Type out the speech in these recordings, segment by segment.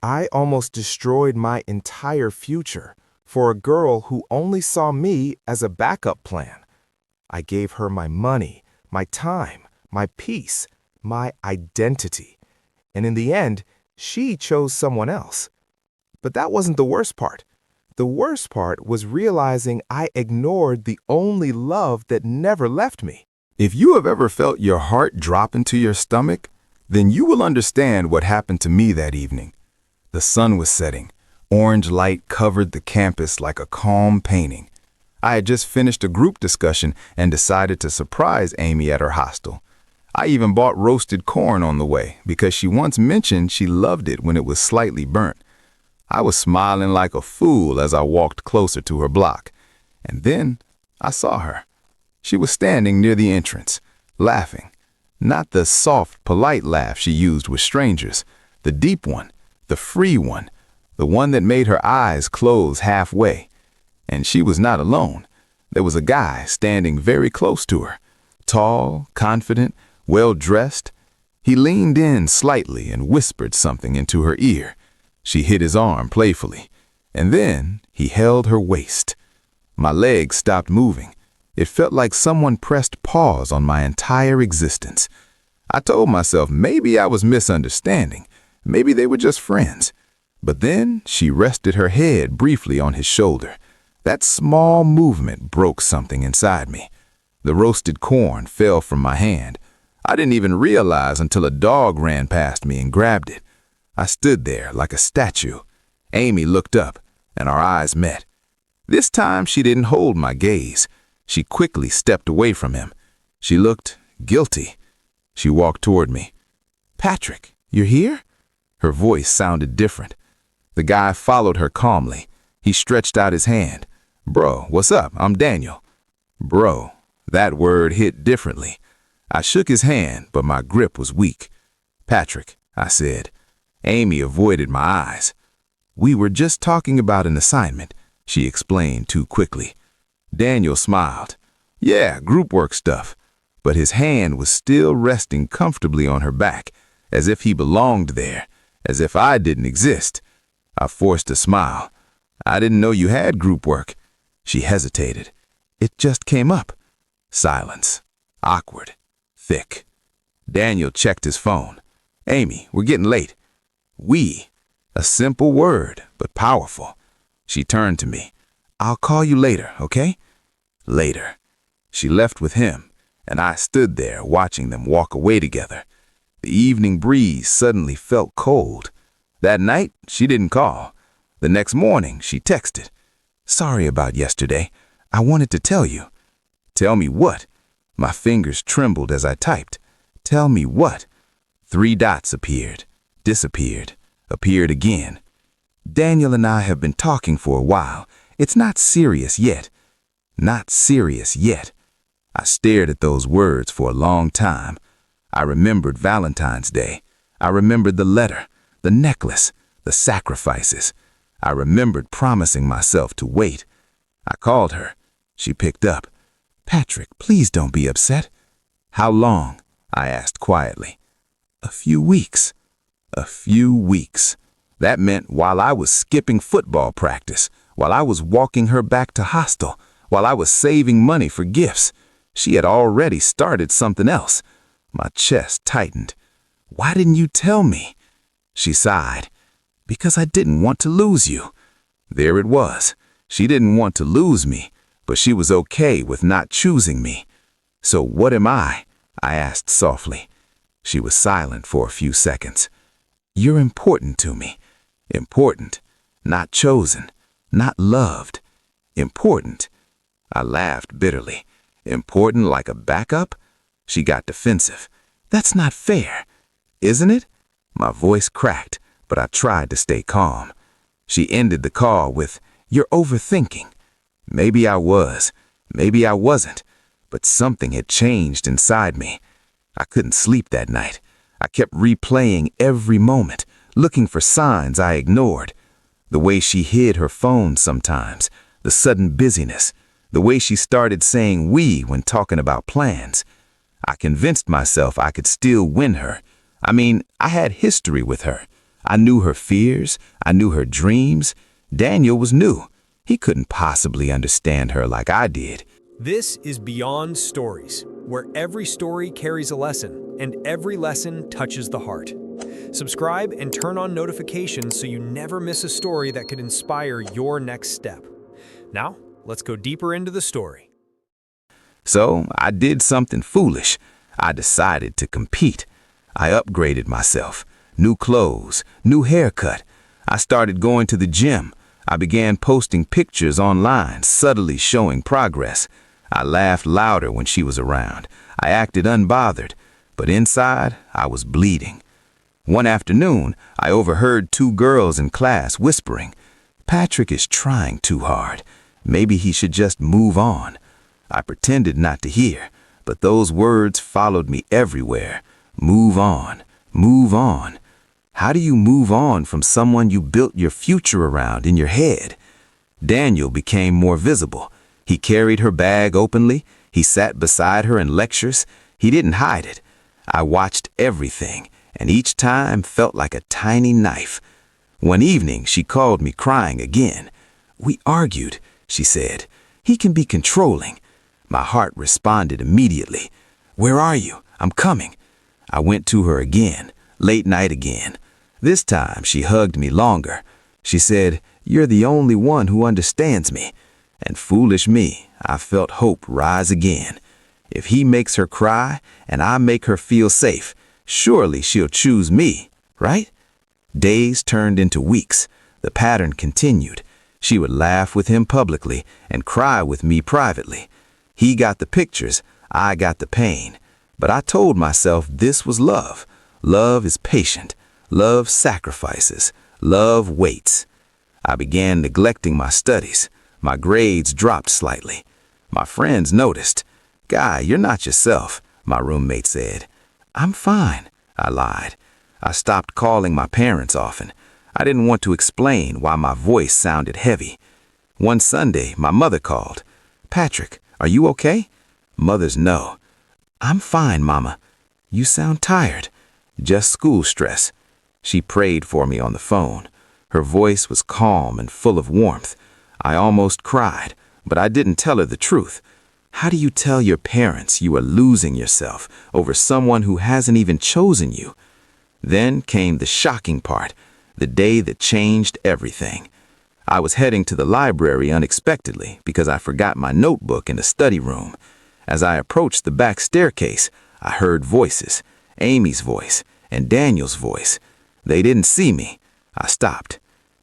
I almost destroyed my entire future for a girl who only saw me as a backup plan. I gave her my money, my time, my peace, my identity. And in the end, she chose someone else. But that wasn't the worst part. The worst part was realizing I ignored the only love that never left me. If you have ever felt your heart drop into your stomach, then you will understand what happened to me that evening. The sun was setting. Orange light covered the campus like a calm painting. I had just finished a group discussion and decided to surprise Amy at her hostel. I even bought roasted corn on the way because she once mentioned she loved it when it was slightly burnt. I was smiling like a fool as I walked closer to her block. And then I saw her. She was standing near the entrance, laughing. Not the soft, polite laugh she used with strangers, the deep one, the free one, the one that made her eyes close halfway. And she was not alone. There was a guy standing very close to her, tall, confident, well-dressed. He leaned in slightly and whispered something into her ear. She hit his arm playfully, and then he held her waist. My legs stopped moving. It felt like someone pressed pause on my entire existence. I told myself maybe I was misunderstanding. Maybe they were just friends. But then she rested her head briefly on his shoulder. That small movement broke something inside me. The roasted corn fell from my hand. I didn't even realize until a dog ran past me and grabbed it. I stood there like a statue. Amy looked up, and our eyes met. This time she didn't hold my gaze. She quickly stepped away from him. She looked guilty. She walked toward me. "Patrick, you're here?" Her voice sounded different. The guy followed her calmly. He stretched out his hand. "Bro, what's up? I'm Daniel." Bro, that word hit differently. I shook his hand, but my grip was weak. "Patrick," I said. Amy avoided my eyes. "We were just talking about an assignment," she explained too quickly. Daniel smiled. "Yeah, group work stuff." But his hand was still resting comfortably on her back, as if he belonged there, as if I didn't exist. I forced a smile. "I didn't know you had group work." She hesitated. "It just came up." Silence. Awkward. Thick. Daniel checked his phone. "Amy, we're getting late." "We." A simple word, but powerful. She turned to me. "I'll call you later, okay?" Later. She left with him, and I stood there watching them walk away together. The evening breeze suddenly felt cold. That night, she didn't call. The next morning, she texted. "Sorry about yesterday. I wanted to tell you." "Tell me what?" My fingers trembled as I typed. "Tell me what?" 3 dots appeared, disappeared, appeared again. "Daniel and I have been talking for a while. It's not serious yet." Not serious yet. I stared at those words for a long time. I remembered Valentine's Day. I remembered the letter, the necklace, the sacrifices. I remembered promising myself to wait. I called her. She picked up. "Patrick, please don't be upset." "How long?" I asked quietly. "A few weeks." A few weeks. That meant while I was skipping football practice, while I was walking her back to hostel, while I was saving money for gifts, she had already started something else. My chest tightened. "Why didn't you tell me?" She sighed. "Because I didn't want to lose you." There it was. She didn't want to lose me, but she was okay with not choosing me. "So what am I?" I asked softly. She was silent for a few seconds. "You're important to me. Important. Not chosen. Not loved. Important." I laughed bitterly. "Important like a backup?" She got defensive. "That's not fair." "Isn't it?" My voice cracked, but I tried to stay calm. She ended the call with, "You're overthinking." Maybe I was. Maybe I wasn't. But something had changed inside me. I couldn't sleep that night. I kept replaying every moment, looking for signs I ignored. The way she hid her phone sometimes, the sudden busyness, the way she started saying "we" when talking about plans. I convinced myself I could still win her. I mean, I had history with her. I knew her fears. I knew her dreams. Daniel was new. He couldn't possibly understand her like I did. This is Beyond Stories, where every story carries a lesson, and every lesson touches the heart. Subscribe and turn on notifications so you never miss a story that could inspire your next step. Now, let's go deeper into the story. So I did something foolish. I decided to compete. I upgraded myself. New clothes, new haircut. I started going to the gym. I began posting pictures online, subtly showing progress. I laughed louder when she was around. I acted unbothered, but inside, I was bleeding. One afternoon, I overheard two girls in class whispering, "Patrick is trying too hard. Maybe he should just move on." I pretended not to hear, but those words followed me everywhere. Move on. Move on. How do you move on from someone you built your future around in your head? Daniel became more visible. He carried her bag openly. He sat beside her in lectures. He didn't hide it. I watched everything, and each time felt like a tiny knife. One evening, she called me crying again. "We argued," she said. "He can be controlling." My heart responded immediately. "Where are you? I'm coming." I went to her again, late night again. This time, she hugged me longer. She said, "You're the only one who understands me." And foolish me, I felt hope rise again. If he makes her cry and I make her feel safe, surely she'll choose me, right? Days turned into weeks. The pattern continued. She would laugh with him publicly and cry with me privately. He got the pictures, I got the pain. But I told myself this was love. Love is patient. Love sacrifices. Love waits. I began neglecting my studies. My grades dropped slightly. My friends noticed. "Guy, you're not yourself," my roommate said. "I'm fine," I lied. I stopped calling my parents often. I didn't want to explain why my voice sounded heavy. One Sunday, my mother called. "Patrick, are you okay?" Mothers know. "I'm fine, Mama." "You sound tired." "Just school stress." She prayed for me on the phone. Her voice was calm and full of warmth. I almost cried, but I didn't tell her the truth. How do you tell your parents you are losing yourself over someone who hasn't even chosen you? Then came the shocking part, the day that changed everything. I was heading to the library unexpectedly because I forgot my notebook in the study room. As I approached the back staircase, I heard voices, Amy's voice and Daniel's voice. They didn't see me. I stopped.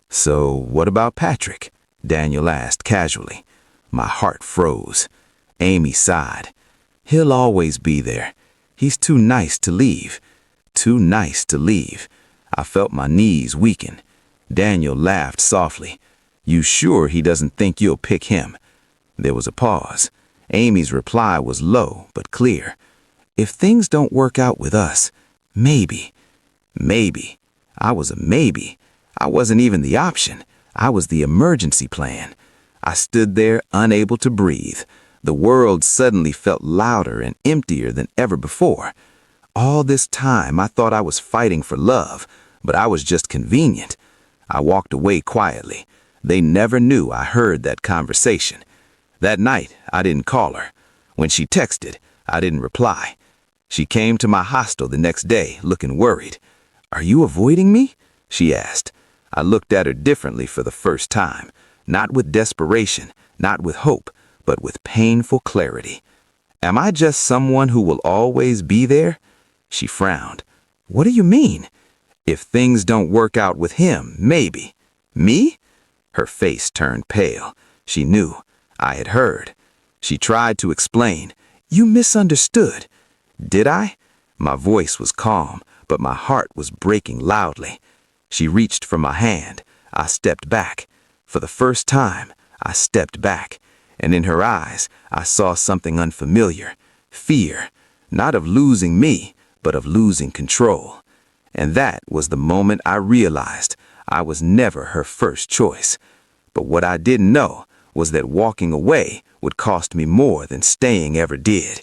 "So what about Patrick?" Daniel asked casually. My heart froze. Amy sighed. "He'll always be there. He's too nice to leave. Too nice to leave." I felt my knees weaken. Daniel laughed softly. "You sure he doesn't think you'll pick him?" There was a pause. Amy's reply was low but clear. "If things don't work out with us, maybe." Maybe. I was a maybe. I wasn't even the option. I was the emergency plan. I stood there unable to breathe. The world suddenly felt louder and emptier than ever before. All this time I thought I was fighting for love, but I was just convenient. I walked away quietly. They never knew I heard that conversation. That night, I didn't call her. When she texted, I didn't reply. She came to my hostel the next day, looking worried. "Are you avoiding me?" she asked. I looked at her differently for the first time, not with desperation, not with hope, but with painful clarity. "Am I just someone who will always be there?" She frowned. "What do you mean?" "If things don't work out with him, maybe." "Me?" Her face turned pale. She knew. I had heard. She tried to explain. "You misunderstood." "Did I?" My voice was calm, but my heart was breaking loudly. She reached for my hand. I stepped back. For the first time, I stepped back, and in her eyes, I saw something unfamiliar. Fear, not of losing me, but of losing control. And that was the moment I realized I was never her first choice. But what I didn't know was that walking away would cost me more than staying ever did.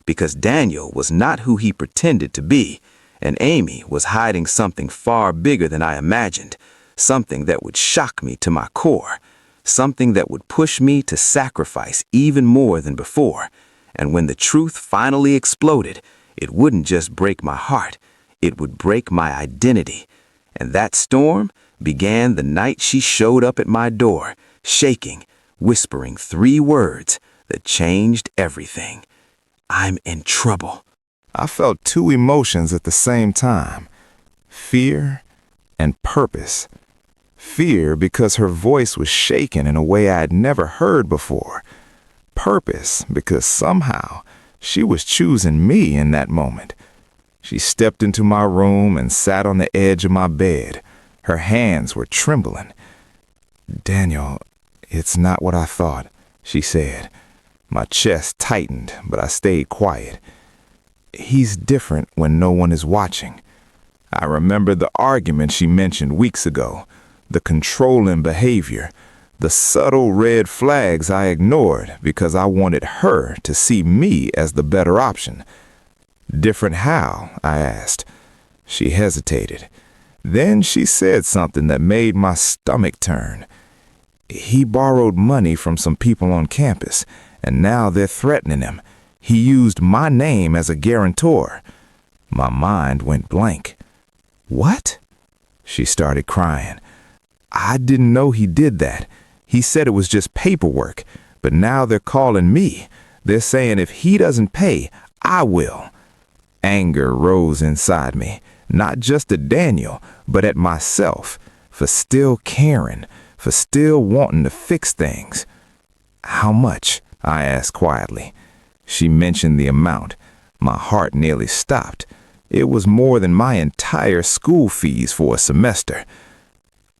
Because Daniel was not who he pretended to be, and Amy was hiding something far bigger than I imagined, something that would shock me to my core, something that would push me to sacrifice even more than before. And when the truth finally exploded, it wouldn't just break my heart, it would break my identity. And that storm began the night she showed up at my door, shaking, whispering 3 words that changed everything. I'm in trouble. I felt 2 emotions at the same time, fear and purpose. Fear because her voice was shaken in a way I had never heard before. Purpose because somehow she was choosing me in that moment. She stepped into my room and sat on the edge of my bed. Her hands were trembling. "Daniel, it's not what I thought," she said. My chest tightened, but I stayed quiet. "He's different when no one is watching." I remembered the argument she mentioned weeks ago, the controlling behavior, the subtle red flags I ignored because I wanted her to see me as the better option. "Different how?" I asked. She hesitated. Then she said something that made my stomach turn. "He borrowed money from some people on campus, and now they're threatening him. He used my name as a guarantor." My mind went blank. "What?" She started crying. "I didn't know he did that. He said it was just paperwork, but now they're calling me. They're saying if he doesn't pay, I will." Anger rose inside me, not just at Daniel, but at myself, for still caring, for still wanting to fix things. "How much?" I asked quietly. She mentioned the amount. My heart nearly stopped. It was more than my entire school fees for a semester.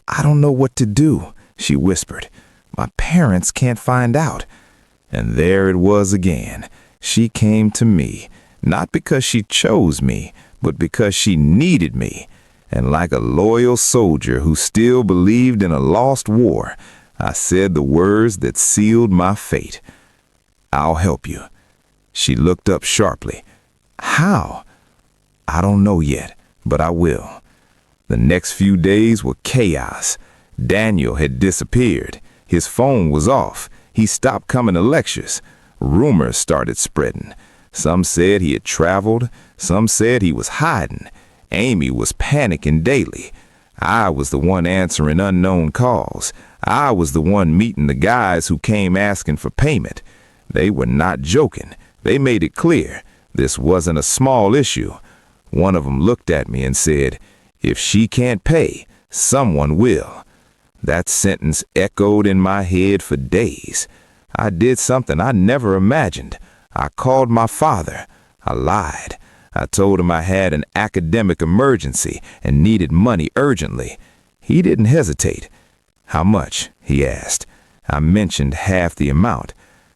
"I don't know what to do," she whispered. "My parents can't find out." And there it was again. She came to me, not because she chose me, but because she needed me. And like a loyal soldier who still believed in a lost war, I said the words that sealed my fate. "I'll help you." She looked up sharply. "How?" "I don't know yet, but I will." The next few days were chaos. Daniel had disappeared. His phone was off. He stopped coming to lectures. Rumors started spreading. Some said he had traveled. Some said he was hiding. Amy was panicking daily. I was the one answering unknown calls. I was the one meeting the guys who came asking for payment. They were not joking. They made it clear this wasn't a small issue. One of them looked at me and said, "If she can't pay, someone will." That sentence echoed in my head for days. I did something I never imagined. I called my father. I lied. I told him I had an academic emergency and needed money urgently. He didn't hesitate. "How much?" he asked. I mentioned half the amount.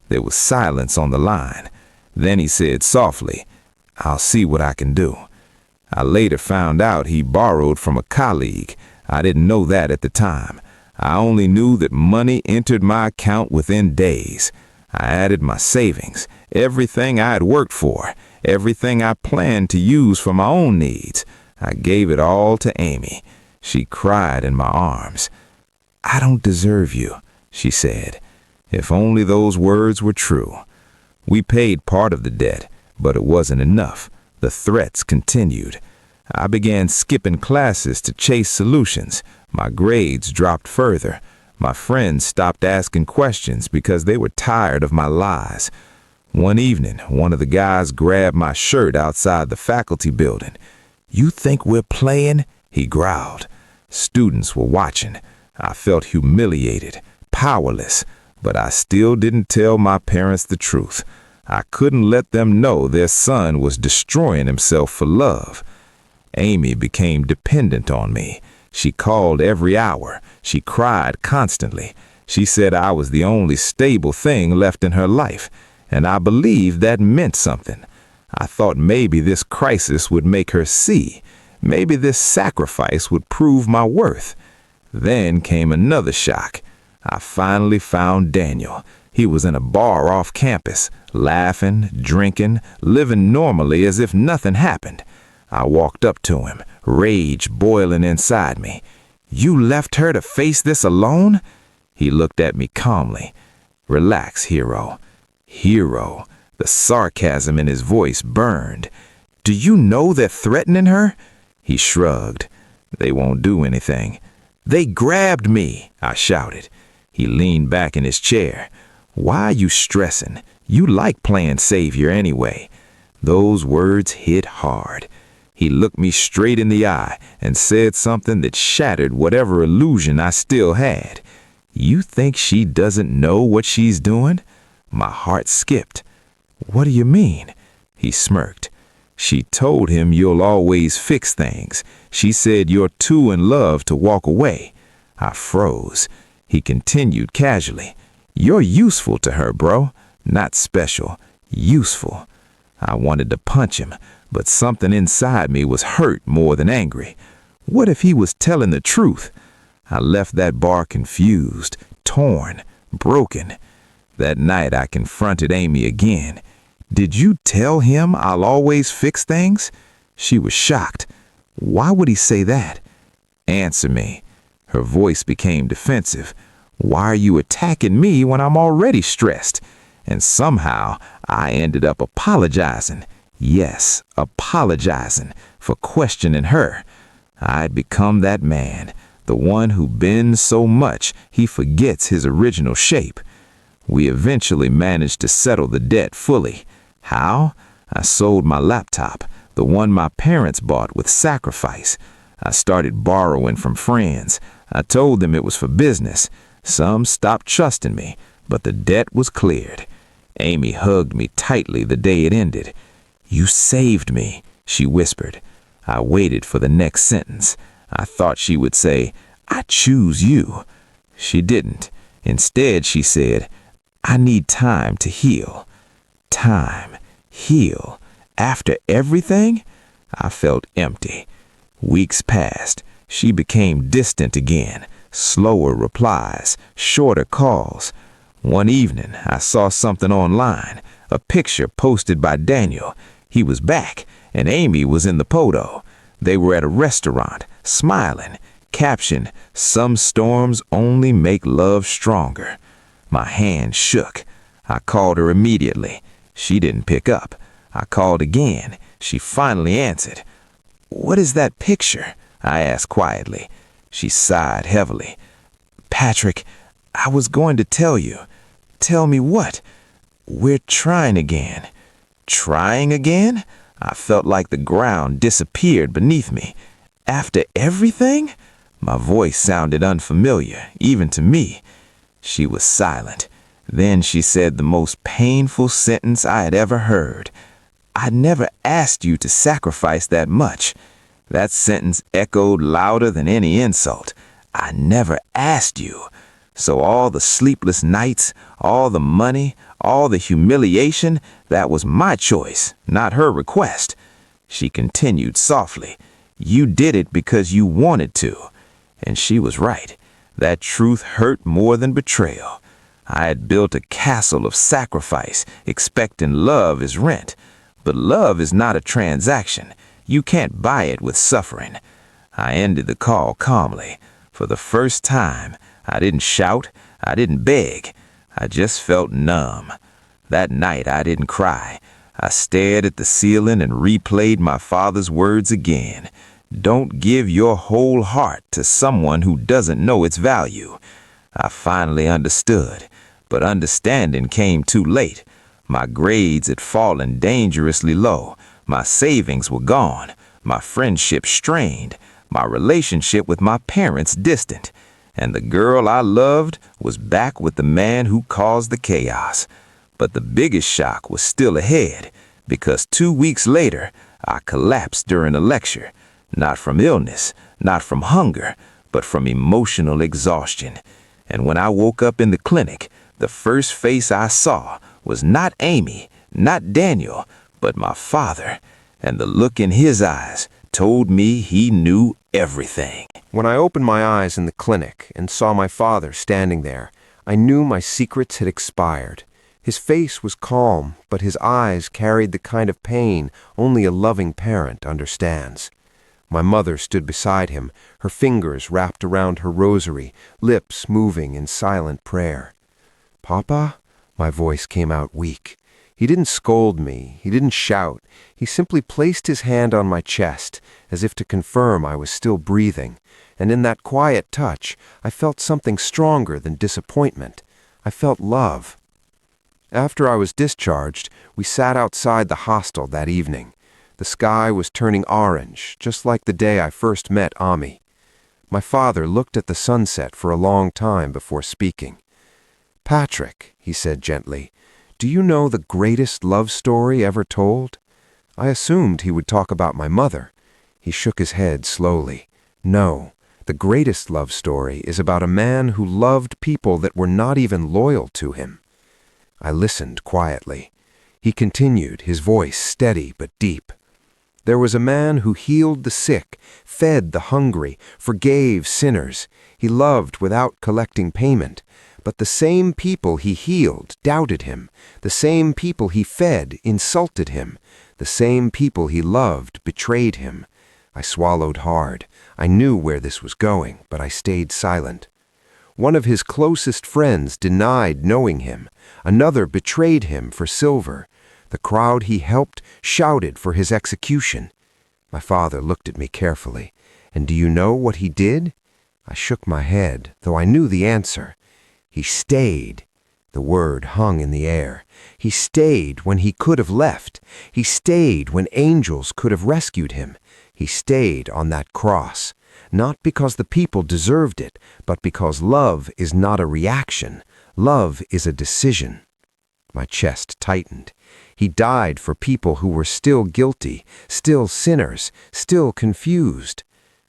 There was silence on the line. Then he said softly, "I'll see what I can do." I later found out he borrowed from a colleague. I didn't know that at the time. I only knew that money entered my account within days. I added my savings, everything I had worked for, everything I planned to use for my own needs. I gave it all to Amy. She cried in my arms. "I don't deserve you," she said. If only those words were true. We paid part of the debt, but it wasn't enough. The threats continued. I began skipping classes to chase solutions. My grades dropped further. My friends stopped asking questions because they were tired of my lies. One evening, one of the guys grabbed my shirt outside the faculty building. "You think we're playing?" he growled. Students were watching. I felt humiliated, powerless, but I still didn't tell my parents the truth. I couldn't let them know their son was destroying himself for love. Amy became dependent on me. She called every hour. She cried constantly. She said I was the only stable thing left in her life, and I believed that meant something. I thought maybe this crisis would make her see. Maybe this sacrifice would prove my worth. Then came another shock. I finally found Daniel. He was in a bar off campus, laughing, drinking, living normally as if nothing happened. I walked up to him, rage boiling inside me. You left her to face this alone? He looked at me calmly. Relax, hero. Hero. The sarcasm in his voice burned. Do you know they're threatening her? He shrugged. They won't do anything. They grabbed me, I shouted. He leaned back in his chair. Why are you stressing? You like playing savior anyway. Those words hit hard. He looked me straight in the eye and said something that shattered whatever illusion I still had. You think she doesn't know what she's doing? My heart skipped. What do you mean? He smirked. She told him you'll always fix things. She said you're too in love to walk away. I froze. He continued casually. You're useful to her, bro. Not special. Useful. I wanted to punch him, but something inside me was hurt more than angry. What if he was telling the truth? I left that bar confused, torn, broken. That night I confronted Amy again. Did you tell him I'll always fix things? She was shocked. Why would he say that? Answer me. Her voice became defensive. Why are you attacking me when I'm already stressed? And somehow I ended up apologizing. Yes, apologizing for questioning her. I'd become that man, the one who bends so much he forgets his original shape. We eventually managed to settle the debt fully. How? I sold my laptop, the one my parents bought with sacrifice. I started borrowing from friends. I told them it was for business. Some stopped trusting me, but the debt was cleared. Amy hugged me tightly the day it ended. You saved me, she whispered. I waited for the next sentence. I thought she would say, I choose you. She didn't. Instead, she said, I need time to heal. Time. Heal. After everything? I felt empty. Weeks passed. She became distant again. Slower replies, shorter calls. One evening, I saw something online, a picture posted by Daniel. He was back, and Amy was in the photo. They were at a restaurant, smiling. Caption, some storms only make love stronger. My hand shook. I called her immediately. She didn't pick up. I called again. She finally answered. What is that picture? I asked quietly. She sighed heavily. Patrick, I was going to tell you. Tell me what? We're trying again. Trying again? I felt like the ground disappeared beneath me. After everything? My voice sounded unfamiliar, even to me. She was silent. Then she said the most painful sentence I had ever heard. I never asked you to sacrifice that much. That sentence echoed louder than any insult. I never asked you. So all the sleepless nights, all the money, all the humiliation, that was my choice, not her request. She continued softly. You did it because you wanted to. And she was right. That truth hurt more than betrayal. I had built a castle of sacrifice, expecting love as rent. But love is not a transaction. You can't buy it with suffering. I ended the call calmly. For the first time, I didn't shout, I didn't beg. I just felt numb. That night I didn't cry. I stared at the ceiling and replayed my father's words again. Don't give your whole heart to someone who doesn't know its value. I finally understood, but understanding came too late. My grades had fallen dangerously low. My savings were gone. My friendship strained. My relationship with my parents distant. And the girl I loved was back with the man who caused the chaos. But the biggest shock was still ahead, because 2 weeks later, I collapsed during a lecture. Not from illness, not from hunger, but from emotional exhaustion. And when I woke up in the clinic, the first face I saw was not Amy, not Daniel, but my father. And the look in his eyes told me he knew everything. When I opened my eyes in the clinic and saw my father standing there, I knew my secrets had expired. His face was calm, but his eyes carried the kind of pain only a loving parent understands. My mother stood beside him, her fingers wrapped around her rosary, lips moving in silent prayer. "Papa?" My voice came out weak. He didn't scold me, he didn't shout. He simply placed his hand on my chest, as if to confirm I was still breathing, and in that quiet touch, I felt something stronger than disappointment. I felt love. After I was discharged, we sat outside the hostel that evening. The sky was turning orange, just like the day I first met Ami. My father looked at the sunset for a long time before speaking. "Patrick," he said gently, "do you know the greatest love story ever told?" I assumed he would talk about my mother. He shook his head slowly. "No, the greatest love story is about a man who loved people that were not even loyal to him." I listened quietly. He continued, his voice steady but deep. "There was a man who healed the sick, fed the hungry, forgave sinners. He loved without collecting payment. But the same people he healed doubted him. The same people he fed insulted him. The same people he loved betrayed him." I swallowed hard. I knew where this was going, but I stayed silent. "One of his closest friends denied knowing him. Another betrayed him for silver. The crowd he helped shouted for his execution." My father looked at me carefully. "And do you know what he did?" I shook my head, though I knew the answer. "He stayed." The word hung in the air. He stayed when he could have left. He stayed when angels could have rescued him. He stayed on that cross, not because the people deserved it, but because love is not a reaction. Love is a decision. My chest tightened. He died for people who were still guilty, still sinners, still confused.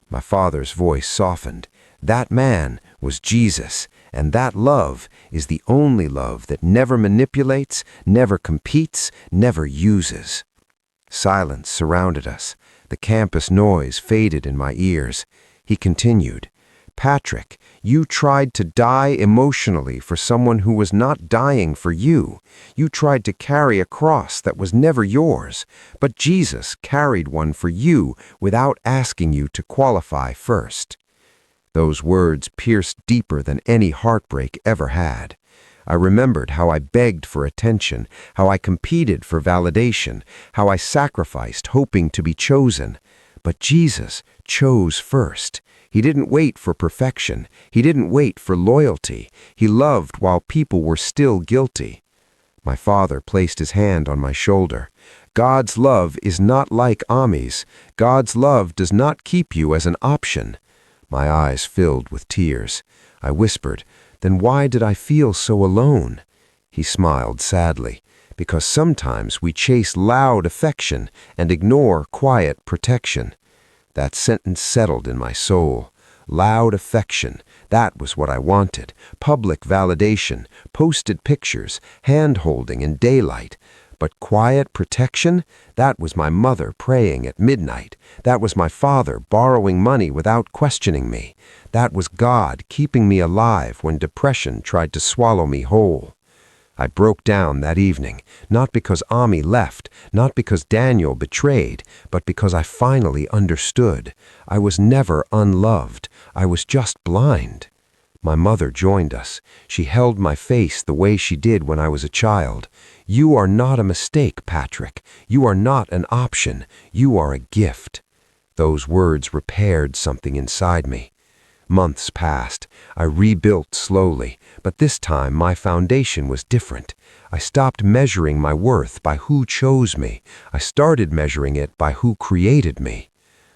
My father's voice softened. That man was Jesus, and that love is the only love that never manipulates, never competes, never uses. Silence surrounded us. The campus noise faded in my ears. He continued, "Patrick, you tried to die emotionally for someone who was not dying for you. You tried to carry a cross that was never yours, but Jesus carried one for you without asking you to qualify first." Those words pierced deeper than any heartbreak ever had. I remembered how I begged for attention, how I competed for validation, how I sacrificed hoping to be chosen. But Jesus chose first. He didn't wait for perfection. He didn't wait for loyalty. He loved while people were still guilty. My father placed his hand on my shoulder. "God's love is not like Ami's. God's love does not keep you as an option." My eyes filled with tears. I whispered, "Then why did I feel so alone?" He smiled sadly, "Because sometimes we chase loud affection and ignore quiet protection." That sentence settled in my soul. Loud affection, that was what I wanted. Public validation, posted pictures, hand-holding in daylight. But quiet protection, that was my mother praying at midnight. That was my father borrowing money without questioning me. That was God keeping me alive when depression tried to swallow me whole. I broke down that evening, not because Ami left, not because Daniel betrayed, but because I finally understood. I was never unloved. I was just blind. My mother joined us. She held my face the way she did when I was a child. "You are not a mistake, Patrick. You are not an option. You are a gift." Those words repaired something inside me. Months passed. I rebuilt slowly, but this time my foundation was different. I stopped measuring my worth by who chose me. I started measuring it by who created me.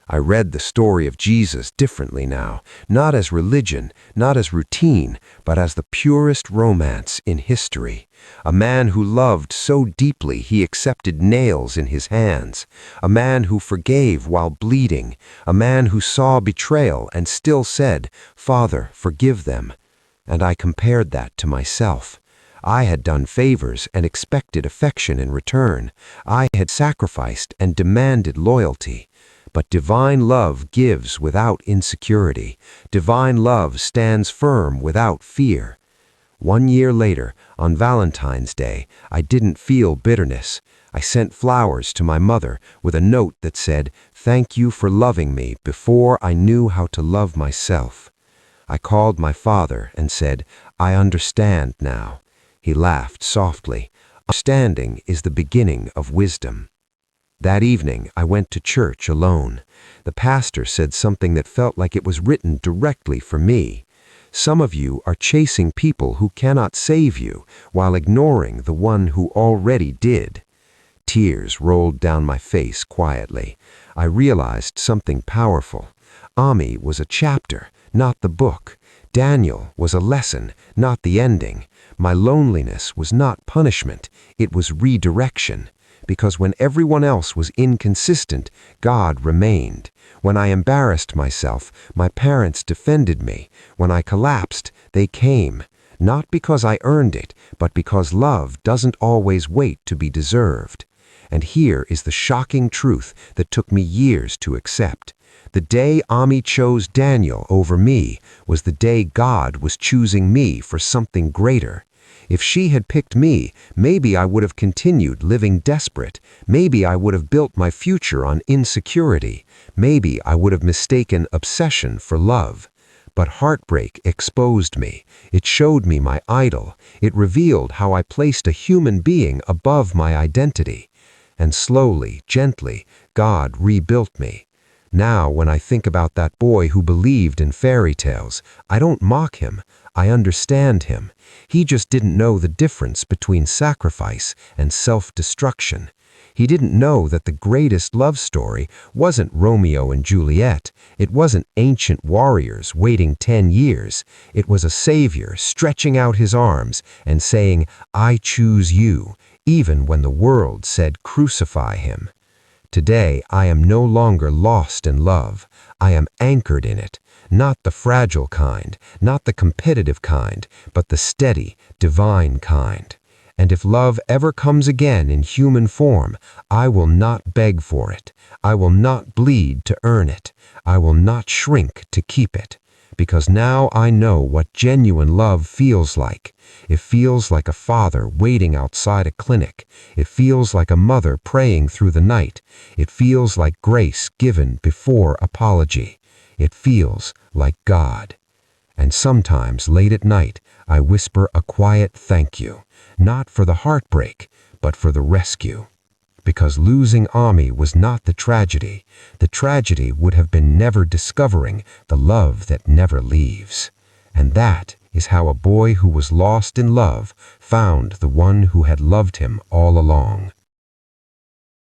I read the story of Jesus differently now, not as religion, not as routine, but as the purest romance in history. A man who loved so deeply he accepted nails in his hands. A man who forgave while bleeding. A man who saw betrayal and still said, "Father, forgive them." And I compared that to myself. I had done favors and expected affection in return. I had sacrificed and demanded loyalty. But divine love gives without insecurity. Divine love stands firm without fear. 1 year later, on Valentine's Day, I didn't feel bitterness. I sent flowers to my mother with a note that said, "Thank you for loving me before I knew how to love myself." I called my father and said, "I understand now." He laughed softly. Understanding is the beginning of wisdom. That evening, I went to church alone. The pastor said something that felt like it was written directly for me. Some of you are chasing people who cannot save you while ignoring the one who already did. Tears rolled down my face quietly. I realized something powerful. Ami was a chapter, not the book. Daniel was a lesson, not the ending. My loneliness was not punishment, it was redirection. Because when everyone else was inconsistent, God remained. When I embarrassed myself, my parents defended me. When I collapsed, they came. Not because I earned it, but because love doesn't always wait to be deserved. And here is the shocking truth that took me years to accept. The day Ami chose Daniel over me was the day God was choosing me for something greater. If she had picked me, maybe I would have continued living desperate. Maybe I would have built my future on insecurity. Maybe I would have mistaken obsession for love. But heartbreak exposed me. It showed me my idol. It revealed how I placed a human being above my identity. And slowly, gently, God rebuilt me. Now, when I think about that boy who believed in fairy tales, I don't mock him. I understand him. He just didn't know the difference between sacrifice and self-destruction. He didn't know that the greatest love story wasn't Romeo and Juliet. It wasn't ancient warriors waiting 10 years. It was a savior stretching out his arms and saying, "I choose you," even when the world said crucify him. Today, I am no longer lost in love. I am anchored in it, not the fragile kind, not the competitive kind, but the steady, divine kind. And if love ever comes again in human form, I will not beg for it. I will not bleed to earn it. I will not shrink to keep it. Because now I know what genuine love feels like. It feels like a father waiting outside a clinic. It feels like a mother praying through the night. It feels like grace given before apology. It feels like God. And sometimes late at night, I whisper a quiet thank you, not for the heartbreak, but for the rescue. Because losing Ami was not the tragedy. The tragedy would have been never discovering the love that never leaves. And that is how a boy who was lost in love found the one who had loved him all along.